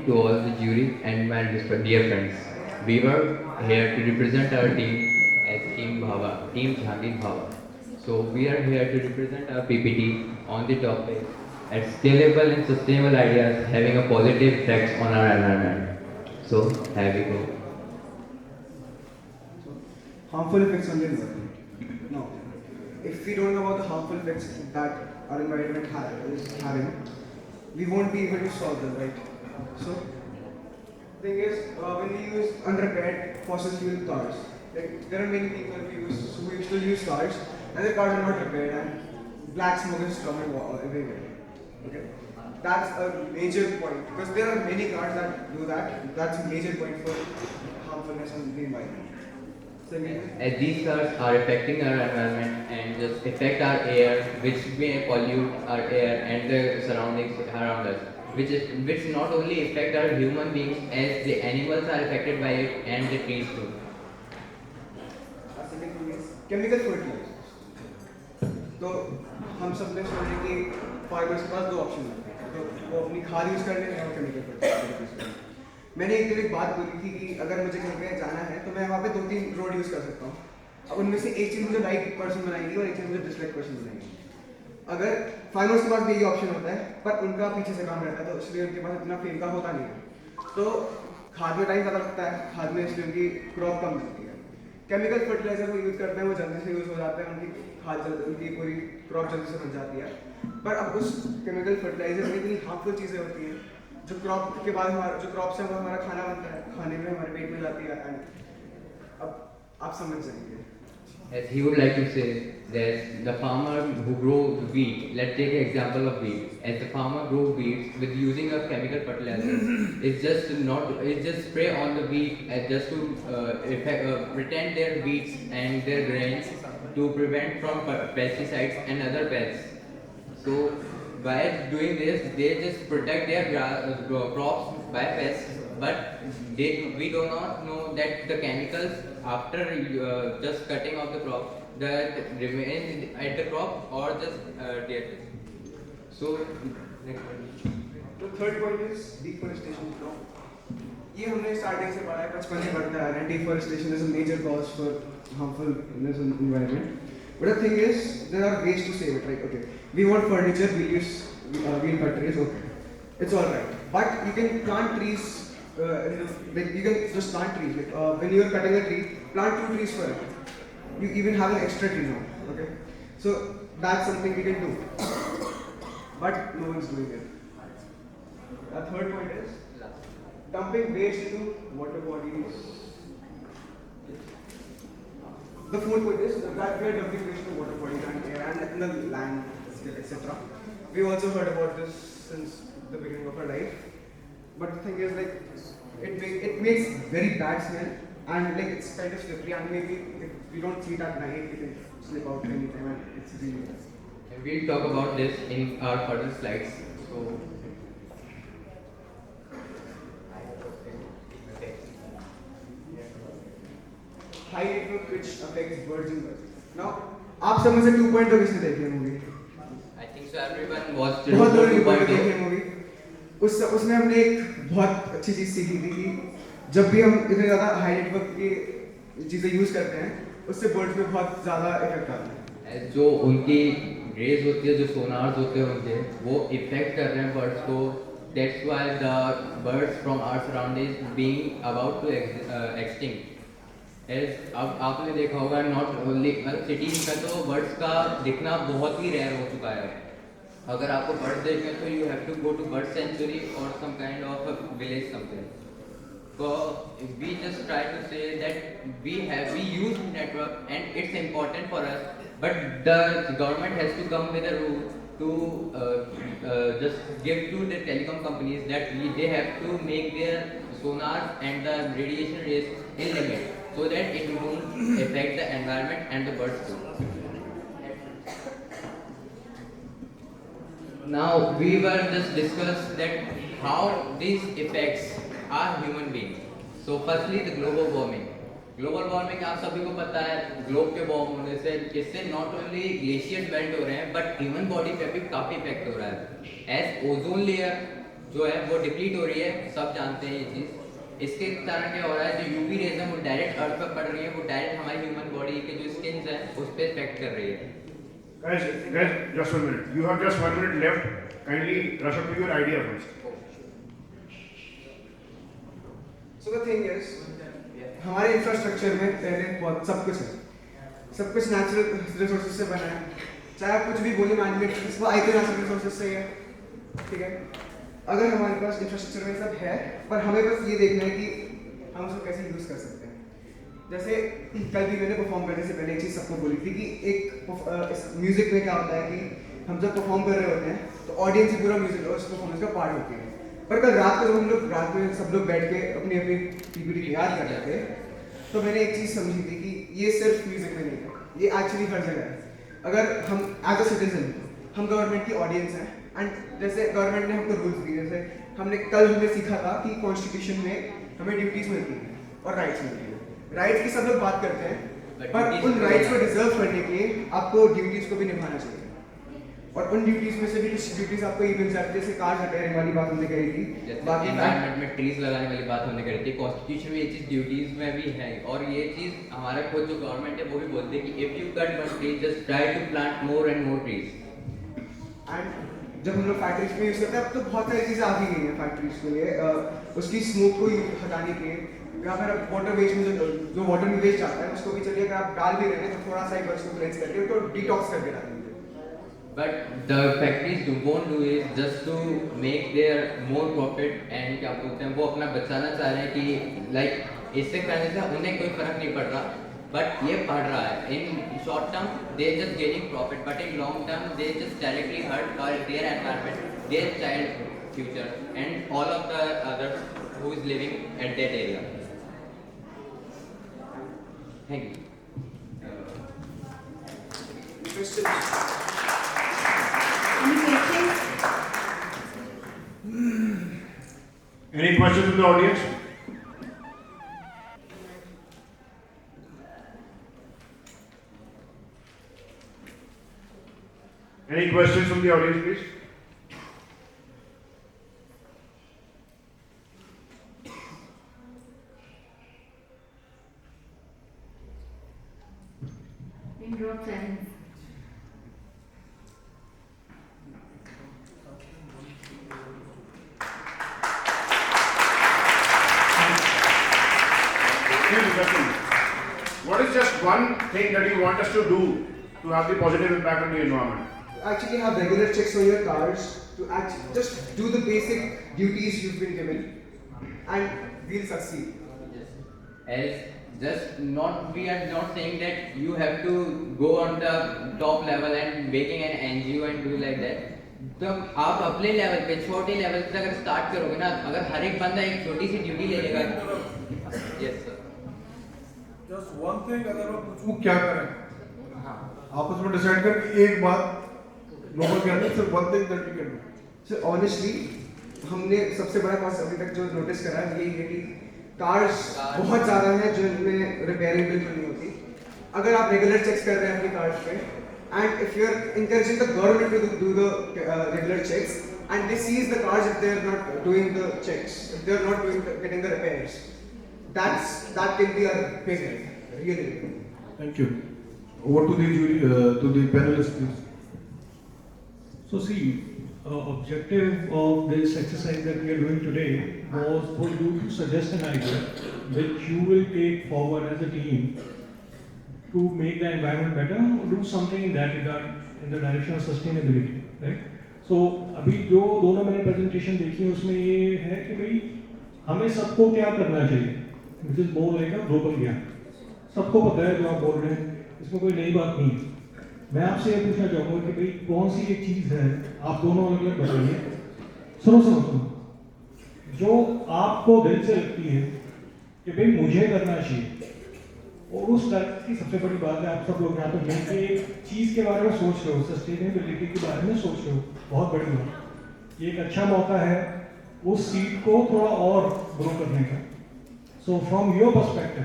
to all the jury and my dear friends. We were here to represent our team as Team Bhava, Team Jhangir Bhava. So we are here to represent our PPT on the topic as scalable and sustainable ideas having a positive effects on our environment. So here we go. Harmful effects on the environment. No. If we don't know about the harmful effects that our environment is having, we won't be able to solve them, right? So, thing is, when we use unrepaired fossil fuel cars, like there are many people who still use cars, and the cars are not repaired, and black smoke is coming everywhere. Okay, that's a major point because there are many cars that do that. That's a major point for harmfulness on the environment. So, As these cars are affecting our environment and just affect our air, which may pollute our air and the surroundings around us, which not only affect our human beings as the animals are affected by it and the trees too. second thing is chemical fertilizers. तो हम सब ने सोचे कि farmers के पास दो option होते हैं, तो वो अपनी खाद यूज कर लेते हैं और केमिकल फर्टिलाइजर यूज करते हैं। मैंने एक दिन एक बात बोली थी कि अगर मुझे कहीं पे जाना है तो मैं वहाँ पे 2-3 रोड यूज कर सकता हूँ। अब उनमें से एक चीज मुझे लाइक पर्सन बनाएगी और एक चीज मुझे डिसलाइक पर्सन बनाएगी। अगर फार्मर्स के पास भी यही ऑप्शन होता है पर उनका पीछे से काम रहता है, तो इसलिए उनके पास इतना फेम का होता नहीं है, तो खाद में टाइम ज़्यादा लगता है, खाद में इसलिए उनकी क्रॉप कम मिलती है। केमिकल फर्टिलाइजर वो यूज करते हैं, वो जल्दी से यूज हो जाते हैं, उनकी खाद जल्दी, उनकी पूरी क्रॉप जल्दी से बन जाती है। पर अब उस केमिकल फर्टिलाइजर में इतनी हार्मफुल चीज़ें होती हैं जो क्रॉप के बाद जो क्रॉप से हमारा खाना बनता है, खाने में हमारे पेट में जाती है। एंड अब आप समझ जाएंगे। As he would like to say that the farmer who grow wheat, let's take an example of wheat. As the farmer grow wheat with using of chemical fertilizers, it's just spray on the wheat just to pretend their wheats and their grains to prevent from pesticides and other pests. So by doing this, they just protect their crops by pests, but we do not know that the chemicals after just cutting off the crop that remain at the crop or just dead. So next one. The third point is deforestation. ये हमने starting से पढ़ा है, बचपन से पढ़ते आ रहे हैं। Deforestation is a major cause for harmfulness in environment. But the thing is, there are ways to save it, right? Okay, we want furniture, we'll cut trees, okay, it's all right. But you can plant trees, like you can just plant trees. Like, when you are cutting a tree, plant 2 trees for it. You even have an extra tree now, okay? So that's something we can do. But no one's doing it. The third point is dumping waste into water bodies. The fourth point is that we are dumping waste into water bodies and air and in the land, etc. We also heard about this since the beginning of our life. But the thing is, like, it makes very bad smell and like it's kind of slippery, and maybe if we don't see it at night, it can slip out anytime, and it's really bad. And we'll talk about this in our further slides. So High network which affects birds and birds. Now, आप सब में से 2.0 किसने देखी है movie? I think so everyone watched बहुत लोगों ने 2.0 2.0. देखी है मूवी। उसमें हमने एक बहुत अच्छी चीज़ सीखी थी कि जब भी हम इतने ज़्यादा हाई नेटवर्क की चीज़ें यूज़ करते हैं, उससे बर्ड्स में बहुत ज़्यादा इफेक्ट आता है। जो उनकी रेज होती है, जो सोनार्स होते हैं उनके, वो इफेक्ट कर रहे हैं बर्ड्स को. That's why the birds from our surroundings being about to extinct. अब आपने देखा होगा नॉट ओनली मतलब सिटीज में तो बर्ड्स का दिखना बहुत ही रेयर हो चुका है. अगर आपको बर्ड्स देखने तो you have to go to bird sanctuary और some kind of village something. So we just try to say that we use network and it's important for us, but the government has to come with a rule to just give to the telecom companies that they have to make their sonars and the radiation rays in limit so that it won't affect the environment and the birds too. Now we were just discussed that how these affects are human beings. So firstly the global warming. Global warming आप सभी को पता है, globe के warm होने से इससे not only glaciers melt हो रहे हैं बट ह्यूमन बॉडी पे भी काफी इफेक्ट हो रहा है. एज ओजोन लेयर जो है वो डिप्लीट हो रही है, सब जानते हैं ये चीज़। इसके कारण क्या हो रहा है, जो यूवी रेज है वो डायरेक्ट अर्थ पर पड़ रही है, वो डायरेक्ट हमारी ह्यूमन बॉडी के जो स्किन है उस पर इफेक्ट कर रही है। Guys, just 1 minute. You have just 1 minute left. Kindly rush up to your idea first. So the thing is, हमारे इंफ्रास्ट्रक्चर में पहले बहुत सब कुछ है, सब कुछ नेचुरल रिसोर्सेज से बना है। चाहे आप कुछ भी बोले मैन्युफैक्चर, वो आए तो नेचुरल रिसोर्सेज से ही है, ठीक है। अगर हमारे पास इंफ्रास्ट्रक्चर में सब है, पर हमें बस ये देखना है कि हम उसको कैसे यूज़ कर सकते हैं। जैसे कल भी मैंने परफॉर्म करने से पहले एक चीज़ सबको बोली थी कि एक म्यूज़िक में क्या होता है कि हम जब परफॉर्म कर रहे होते हैं तो ऑडियंस ही पूरा म्यूज़िक उस परफॉर्मेंस का पार्ट होती है। पर कल रात को जब हम लोग रात में सब लोग बैठ के अपनी अपनी पीपीटी तैयार कर रहे थे, तो मैंने एक चीज़ समझी थी कि ये सिर्फ म्यूज़िक में नहीं है, ये एक्चुअली हर जगह है। अगर हम एज अ सिटीजन, हम गवर्नमेंट की ऑडियंस हैं, एंड जैसे गवर्नमेंट ने हमको रूल्स दिए, जैसे हमने सीखा था कि कॉन्स्टिट्यूशन में हमें ड्यूटीज़ मिलती हैं और राइट्स मिलती हैं। राइट्स की सब लोग बात करते हैं, पर उन राइट्स को डिजर्व करने के लिए आपको ड्यूटीज़ को भी निभाना चाहिए। और उन ड्यूटीज़ में से भी कुछ ड्यूटीज़ आपको ये मिल जाती है, जैसे कार रिपेयरिंग वाली बात हमने कही थी, बाकी एनवायरनमेंट में ट्रीज लगाने वाली बात हमने करी थी। कॉन्स्टिट्यूशन में ये चीज़ ड्यूटीज में भी है, और ये चीज़ हमारा खुद जो गवर्नमेंट है वो भी बोलते हैं कि if you cut one tree just try to plant more and more trees. And जब हम लोग फैक्ट्रीज में यूज़ करते हैं, अब तो बहुत सारी चीज़ें आ भी गई हैं फैक्ट्रीज के लिए, उसकी स्मोक को हटाने के लिए, या फिर वाटर वेस्ट में जो वाटर में वेस्ट आता है उसको भी चलिए अगर आप डाल भी रहे हैं तो थोड़ा सा एक बार उसको क्लेंस करके तो डिटॉक्स करके डालेंगे। But the factories won't do it just to make their more profit, and क्या बोलते हैं वो अपना बचाना चाह रहे हैं कि लाइक इससे करने से उन्हें कोई फर्क नहीं पड़ रहा, बट ये पड़ रहा है। In short term they just gaining profit, but in long term they just directly hurt their environment, their child future and all of the others who is living at that area. Thank you. Questions? Any questions? Any questions from the audience? Any questions from the audience, please? In broad silence. What is just one thing that you want us to do to have the positive impact on the environment? Actually have regular checks on your cars, to actually just do the basic duties you've been given, and we'll succeed. As just not, we are not saying that you have to go on the top level and making an NGO and do like that. तो आप अपने level पे छोटे level से अगर start करोगे ना, अगर हर एक बंदा एक छोटी सी ड्यूटी ले लेगा। Yes sir. Just one thing, अगर मैं पूछूं क्या करें, हाँ, आपस में डिसाइड कर कि एक बात नोबल क्या है, सिर्फ one thing that we can do. So honestly, हमने सबसे बड़ा कॉस्ट अभी तक जो नोटिस करा है यही है कि कार्स बहुत ज़्यादा हैं जिनमें रिपेयरिंग बिल्कुल नहीं होती। अगर आप रेगुलर चेक्स कर रहे हैं अपनी कार्स पे, and if you're encouraging the government to do the regular checks, and they seize the cars if they're not doing the checks, if they're not getting the repairs, that can be a big help, really big help. Thank you. Over to the jury, to the panelists, please. So see, objective of this exercise that we are doing today was for you to suggest an idea which you will take forward as a team to make the environment better or do something in that regard in the direction of sustainability, right? So अभी जो दोनों मैंने presentation देखी है उसमें ये है कि भाई हमें सबको क्या करना चाहिए, which is more like a global ज्ञान, सबको पता है जो आप बोल रहे हैं, इसमें कोई नई बात नहीं है। मैं आपसे ये पूछना चाहूँगा कि भाई कौन सी एक चीज़ है, आप दोनों अलग अलग बताइए। सुनो, जो आपको दिल से लगती है कि भाई मुझे करना चाहिए, और उस तरह की सबसे बड़ी बात है आप सब लोग यहाँ पे मिलकर एक चीज़ के बारे में सोच रहे हो, सस्टेनेबिलिटी के बारे में सोच रहे हो, बहुत बड़ी बात। ये एक अच्छा मौका है उस सीट को थोड़ा और ग्रो करने का। सो फ्रॉम योर पर्सपेक्टिव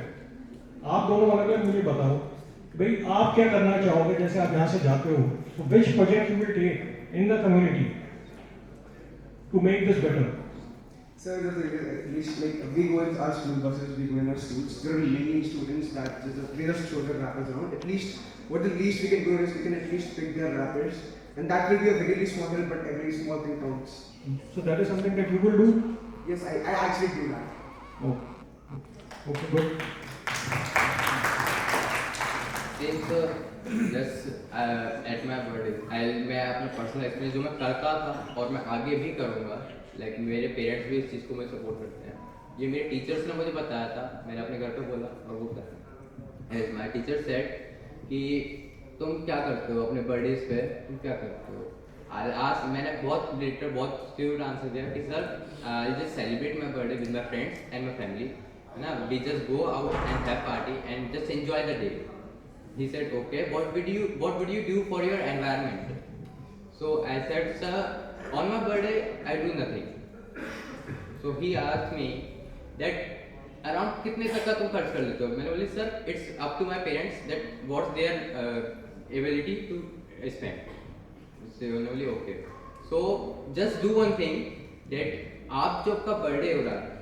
आप दोनों अलग अलग मुझे बताओ भाई आप क्या करना चाहोगे जैसे आप यहाँ से जाते हो। So which project you will take in the community to make this better? Sir, the thing is, at least like we go in our school buses, we go in our schools. There are many students that they just show their rappers around. At least, what the least we can do is we can at least pick their rappers, and that will be a very small help, but every small thing counts. So that is something that you will do? Yes, I actually do that. Oh. Okay, good. Since just at my birthday, मैं अपना personal experience जो मैं करता था और मैं आगे भी करूँगा, लाइक मेरे पेरेंट्स भी इस चीज़ को मैं सपोर्ट करते हैं. ये मेरे टीचर्स ने मुझे बताया था, मैंने अपने घर पे बोला और वो करा. माय टीचर सेड कि तुम क्या करते हो अपने बर्थडेज पे, तुम क्या करते हो. आज मैंने बहुत लेटर बहुत स्ट्यूड आंसर दिया कि sir I just celebrate my birthday with my friends and my family, है ना. We just go out and have party and just enjoy the day. He said, okay, what would you do for your environment? So I said, sir, on my birthday I do nothing. So he asked me that around कितने तक का तुम खर्च कर लेते हो. मैंने बोली sir it's up to my parents that what's their ability to spend. So उन्होंने बोली okay. So just do one thing that आप जो आपका बर्थडे हो रहा है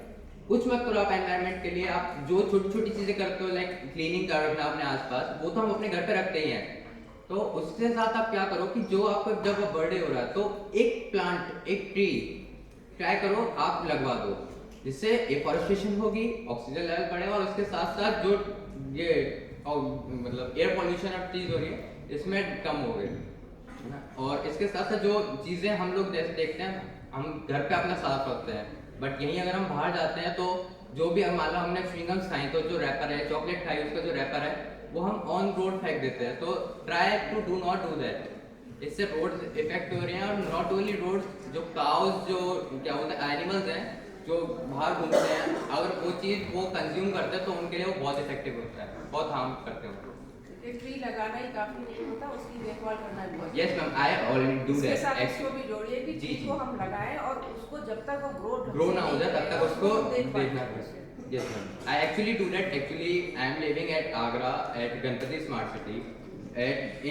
कुछ मत करो आप एनवायरनमेंट के लिए. आप जो छोटी छोटी चीजें करते हो लाइक क्लीनिंग कर रखना अपने आसपास, वो तो हम अपने घर पे रखते ही हैं. तो उसके साथ आप क्या करो कि जो आपको जब बर्थडे हो रहा है तो एक प्लांट एक ट्री ट्राई करो आप लगवा दो, जिससे एफॉरेस्टेशन होगी, ऑक्सीजन लेवल बढ़ेगा और उसके साथ साथ जो ये मतलब एयर पोल्यूशन और चीज हो रही है इसमें कम हो गई. और इसके साथ साथ जो चीजें हम लोग जैसे देखते हैं हम घर पे अपना साफ रखते हैं, बट यहीं अगर हम बाहर जाते हैं तो जो भी मान लो हमने च्युइंगम्स खाई तो जो रैपर है, चॉकलेट खाई उसका जो रैपर है वो हम ऑन रोड फेंक देते हैं. तो try to do not do that. इससे रोड्स इफेक्ट हो रही हैं और नॉट ओनली रोड्स, जो काउस जो क्या बोलते हैं एनिमल्स हैं जो बाहर घूमते हैं, अगर वो चीज़ वो कंज्यूम करते हैं तो उनके लिए वो बहुत इफेक्टिव होता है, बहुत हार्म करते हैं. एक ट्री लगाना ही काफी नहीं होता, उसकी देखभाल करना भी बहुत. Yes ma'am, I already do इसके दैट. साथ इसको भी जोड़िए कि जी, चीज को हम लगाएं और उसको जब तक वो ग्रो ना हो जाए तब तक उसको देखभाल देखना करें. पड़ेगा. Yes ma'am. I actually do that. Actually, I am living at Agra at Ganpati Smart City.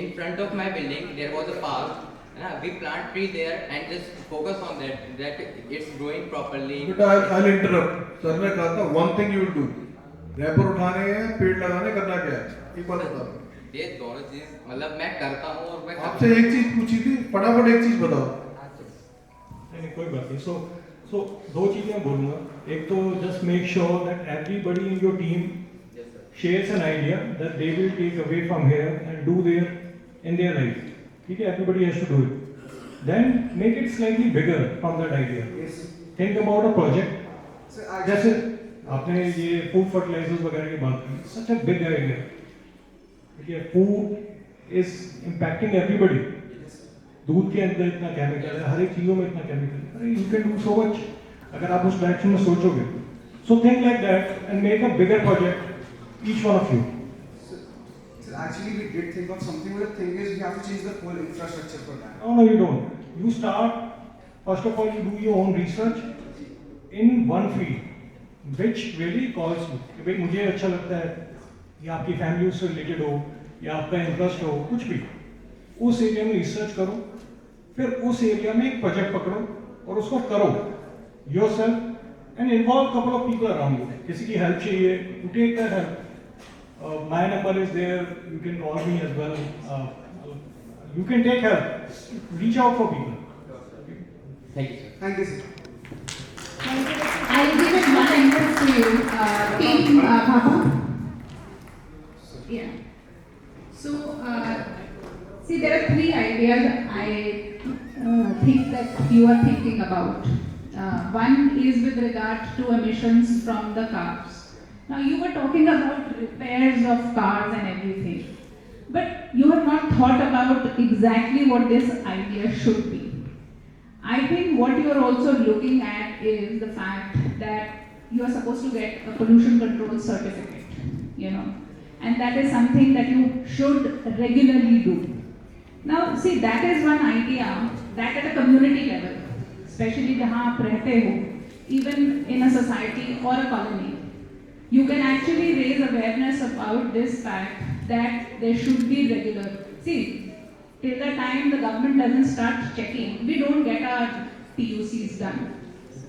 In front of my building there was a park. We plant tree there and just focus on that it's growing properly. But I'll interrupt. सर ने कहा था one thing you will do. Wrapper उठाने हैं, पेड़ लगाने, करना क्या है? एक बार बता दो. ये दोनों चीज मतलब मैं करता हूँ और मैं आपसे एक चीज पूछी थी, फटाफट एक चीज बताओ. नहीं कोई बात नहीं. So दो चीजें मैं बोलूँगा. एक तो just make sure that everybody in your team shares an idea that they will take away from here and do in their life. ठीक है, everybody has to do it. Then make it slightly bigger from that idea. Yes. Think about a project. Sir, जैसे आपने ये food fertilisers वगैरह की बात की, such a big idea. ठीक है, food is impacting everybody. दूध के अंदर इतना केमिकल है, हर एक चीज़ों में इतना केमिकल है. अरे you can do so much अगर आप उस डायरेक्शन में सोचोगे. So think like that and make a bigger project, each one of you. So actually we did think of something, but the thing is we have to change the whole infrastructure for that. No, you don't. You start, first of all, you do your own research in one field, which really calls you. कि भाई मुझे अच्छा लगता है, या आपकी family उससे related हो, या आपका इंटरेस्ट हो, कुछ भी. उस एरिया में रिसर्च करो, फिर उस एरिया में एक प्रोजेक्ट पकड़ो और उसको करो yourself and involve couple of people around you. किसी की हेल्प चाहिए, you take that help. My number is there, you can call me as well. You can take help. Reach out for people. Thank you sir. Thank you, sir. I'll give it one interest to you, team Baba. Yeah. So, see, there are three ideas I think that you are thinking about. One is with regard to emissions from the cars. Now, you were talking about repairs of cars and everything, but you have not thought about exactly what this idea should be. I think what you are also looking at is the fact that you are supposed to get a pollution control certificate, and that is something that you should regularly do. Now, see, that is one idea that at a community level, especially जहाँ आप रहते हो, even in a society or a colony, you can actually raise awareness about this fact that there should be regular. See, till the time the government doesn't start checking, we don't get our TUCs done.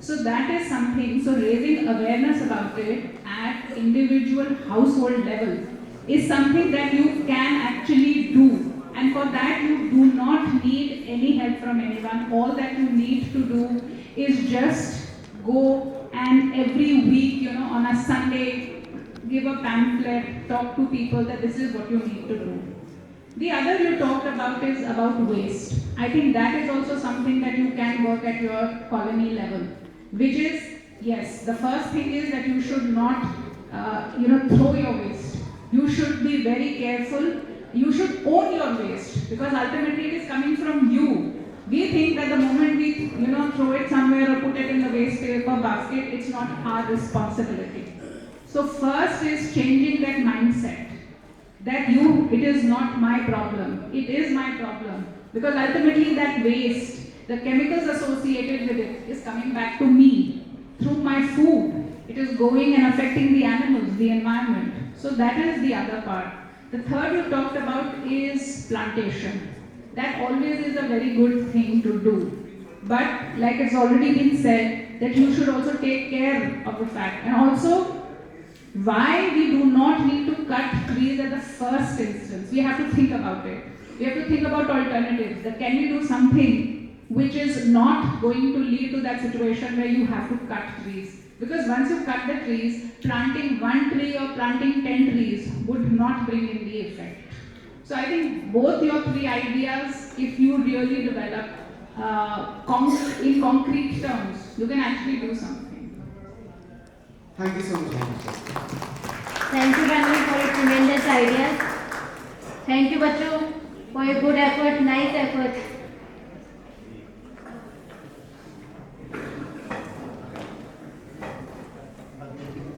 So that is something, so raising awareness about it at individual household level is something that you can actually do. And for that you do not need any help from anyone. All that you need to do is just go and every week, on a Sunday, give a pamphlet, talk to people that this is what you need to do. The other you talked about is about waste. I think that is also something that you can work at your colony level, which is, yes, the first thing is that you should not, throw your waste. You should be very careful. You should own your waste because ultimately it is coming from you. We think that the moment we, throw it somewhere or put it in the waste paper basket, it's not our responsibility. So first is changing that mindset that it is not my problem. It is my problem because ultimately that waste, the chemicals associated with it is coming back to me through my food. It is going and affecting the animals, the environment. So that is the other part. The third you talked about is plantation. That always is a very good thing to do. But like it's already been said, that you should also take care of the fact. And also, why we do not need to cut trees at the first instance. We have to think about it. We have to think about alternatives. That can we do something which is not going to lead to that situation where you have to cut trees. Because once you cut the trees, planting 1 tree or planting 10 trees would not bring in the effect. So I think both your 3 ideas, if you really develop in concrete terms, you can actually do something. Thank you so much. Thank you, Brahman, for your tremendous ideas. Thank you, बच्चों, for your good effort, nice effort.